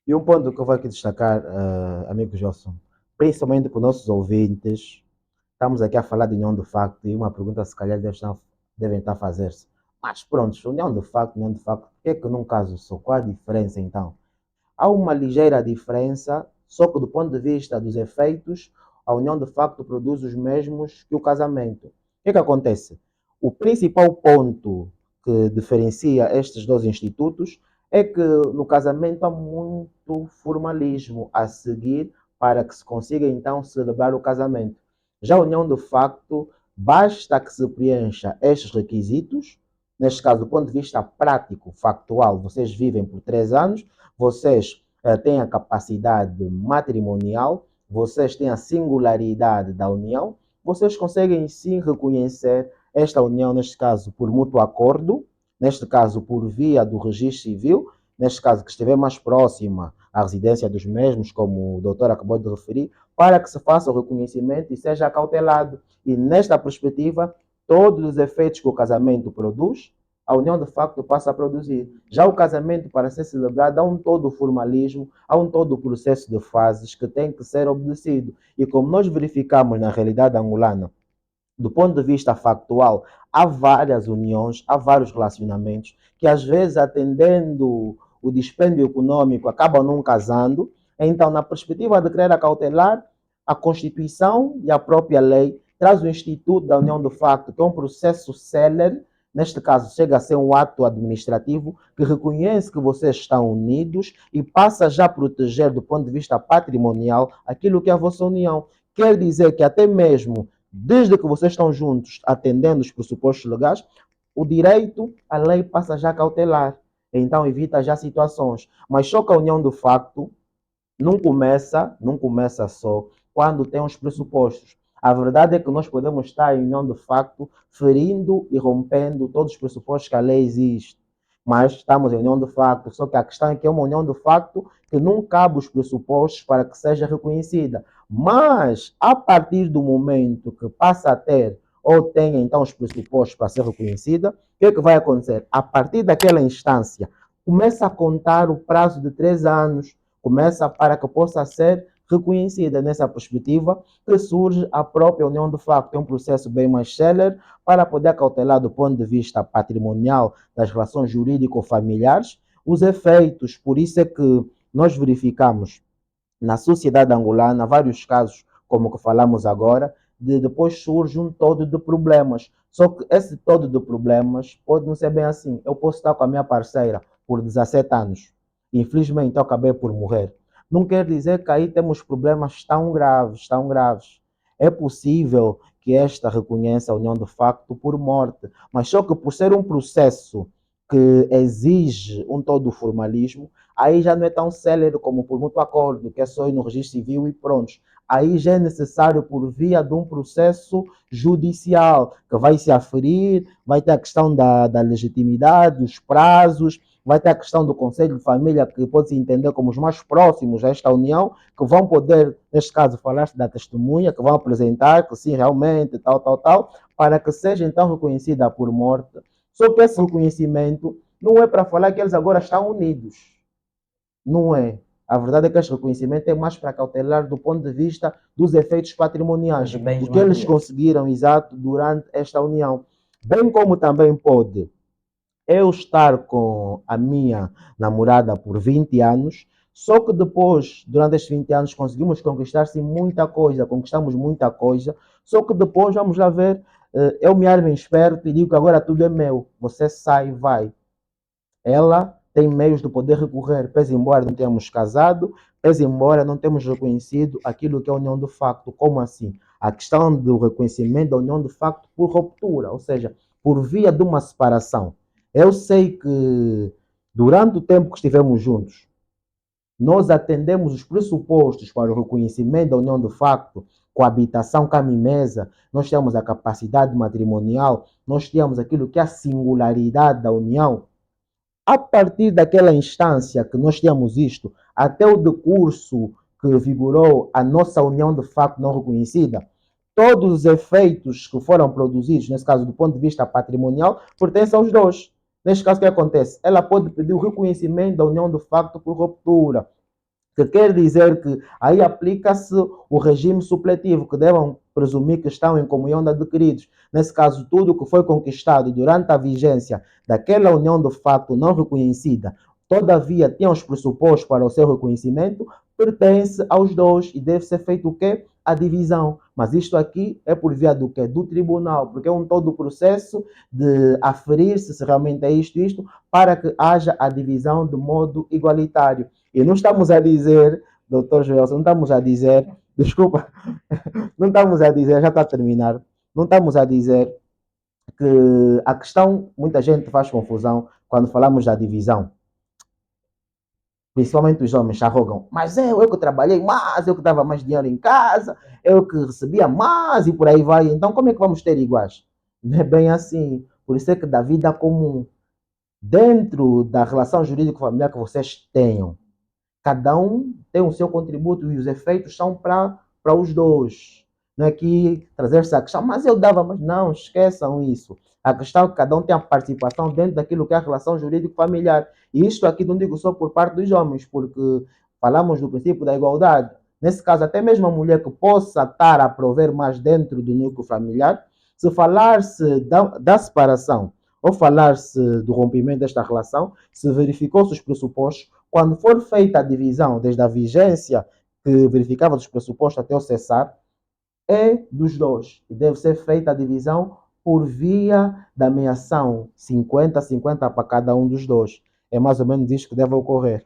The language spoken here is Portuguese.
E um ponto que eu vou aqui destacar, amigo Josson, principalmente para os nossos ouvintes, estamos aqui a falar de união de facto e uma pergunta se calhar devem estar a fazer-se. Mas pronto, união de facto, por que é que num caso só? Qual a diferença então? Há uma ligeira diferença, só que do ponto de vista dos efeitos, a união de facto produz os mesmos que o casamento. O que é que acontece? O principal ponto que diferencia estes dois institutos é que no casamento há muito formalismo a seguir para que se consiga então celebrar o casamento. Já a união de facto, basta que se preencha estes requisitos, neste caso, do ponto de vista prático, factual, vocês vivem por 3 anos, vocês têm a capacidade matrimonial, vocês têm a singularidade da união, vocês conseguem sim reconhecer esta união, neste caso, por mútuo acordo, neste caso, por via do registro civil, neste caso, que estiver mais próxima à residência dos mesmos, como o doutor acabou de referir, para que se faça o reconhecimento e seja acautelado. E nesta perspectiva, todos os efeitos que o casamento produz, a união de facto passa a produzir. Já o casamento, para ser celebrado, há um todo formalismo, há um todo processo de fases que tem que ser obedecido. E como nós verificamos na realidade angolana, do ponto de vista factual, há várias uniões, há vários relacionamentos que às vezes, atendendo o dispêndio econômico, acabam não casando. Então, na perspectiva de querer acautelar, a Constituição e a própria lei traz o Instituto da União de Facto, que é um processo célere, neste caso chega a ser um ato administrativo que reconhece que vocês estão unidos e passa já a proteger do ponto de vista patrimonial aquilo que é a vossa união. Quer dizer que até mesmo desde que vocês estão juntos, atendendo os pressupostos legais, o direito, a lei passa já a cautelar. Então evita já situações. Mas só que a união de facto não começa só quando tem os pressupostos. A verdade é que nós podemos estar em união de facto, ferindo e rompendo todos os pressupostos que a lei existe. Mas estamos em união de facto, só que a questão é que é uma união de facto que não cabe os pressupostos para que seja reconhecida. Mas, a partir do momento que passa a ter ou tenha então os pressupostos para ser reconhecida, o que é que vai acontecer? A partir daquela instância, começa a contar o prazo de 3 anos, começa para que possa ser reconhecida nessa perspectiva, que surge a própria união de facto, é um processo bem mais célere para poder acautelar do ponto de vista patrimonial das relações jurídico-familiares os efeitos. Por isso é que nós verificamos na sociedade angolana vários casos, como que falamos agora, de depois surge um todo de problemas. Só que esse todo de problemas pode não ser bem assim. Eu posso estar com a minha parceira por 17 anos. Infelizmente, eu acabei por morrer. Não quer dizer que aí temos problemas tão graves, tão graves. É possível que esta reconheça a união de facto por morte, mas só que por ser um processo que exige um todo formalismo, aí já não é tão célere como por mútuo acordo, que é só ir no registro civil e pronto. Aí já é necessário por via de um processo judicial, que vai se aferir, vai ter a questão da legitimidade, os prazos, vai ter a questão do Conselho de Família, que pode se entender como os mais próximos a esta união, que vão poder, neste caso, falar-se da testemunha, que vão apresentar que sim, realmente, tal, tal, tal, para que seja então reconhecida por morte. Só que esse reconhecimento não é para falar que eles agora estão unidos. Não é. A verdade é que este reconhecimento é mais para cautelar do ponto de vista dos efeitos patrimoniais, do que eles conseguiram, exato, durante esta união. Bem como também pode eu estar com a minha namorada por 20 anos, só que depois, durante estes 20 anos, conseguimos conquistar-se muita coisa, conquistamos muita coisa, só que depois, vamos lá ver, eu me armo esperto e digo que agora tudo é meu, você sai e vai. Ela tem meios de poder recorrer, pese embora não tenhamos casado, pese embora não tenhamos reconhecido aquilo que é a união de facto. Como assim? A questão do reconhecimento da união de facto por ruptura, ou seja, por via de uma separação. Eu sei que durante o tempo que estivemos juntos, nós atendemos os pressupostos para o reconhecimento da união de facto, coabitação cama e mesa, nós temos a capacidade matrimonial, nós temos aquilo que é a singularidade da união. A partir daquela instância que nós tínhamos isto, até o decurso que vigorou a nossa união de facto não reconhecida, todos os efeitos que foram produzidos, nesse caso do ponto de vista patrimonial, pertencem aos dois. Neste caso, o que acontece? Ela pode pedir o reconhecimento da união de facto por ruptura. Que quer dizer que aí aplica-se o regime supletivo, que devem presumir que estão em comunhão de adquiridos. Nesse caso, tudo que foi conquistado durante a vigência daquela união de facto não reconhecida, todavia tem os pressupostos para o seu reconhecimento, pertence aos dois e deve ser feito o quê? A divisão. Mas isto aqui é por via do quê? Do tribunal, porque é um todo o processo de aferir-se se realmente é isto, para que haja a divisão de modo igualitário. E não estamos a dizer, doutor Joelson, não estamos a dizer, desculpa, não estamos a dizer, já está a terminar, não estamos a dizer que a questão, muita gente faz confusão quando falamos da divisão. Principalmente os homens se arrogam, mas eu que trabalhei mais, eu que dava mais dinheiro em casa, eu que recebia mais e por aí vai. Então como é que vamos ter iguais? Não é bem assim. Por isso é que da vida comum, dentro da relação jurídico-familiar que vocês tenham, cada um tem o seu contributo e os efeitos são para os dois. Não é que trazer essa questão, mas eu dava, mas não, esqueçam isso. A questão é que cada um tem a participação dentro daquilo que é a relação jurídico-familiar. E isto aqui não digo só por parte dos homens, porque falamos do princípio da igualdade. Nesse caso, até mesmo a mulher que possa estar a prover mais dentro do núcleo familiar, se falar-se da separação ou falar-se do rompimento desta relação, se verificou-se os pressupostos, quando for feita a divisão desde a vigência que verificava os pressupostos até o cessar, é dos dois. E deve ser feita a divisão por via da meação 50-50 para cada um dos dois. É mais ou menos isso que deve ocorrer.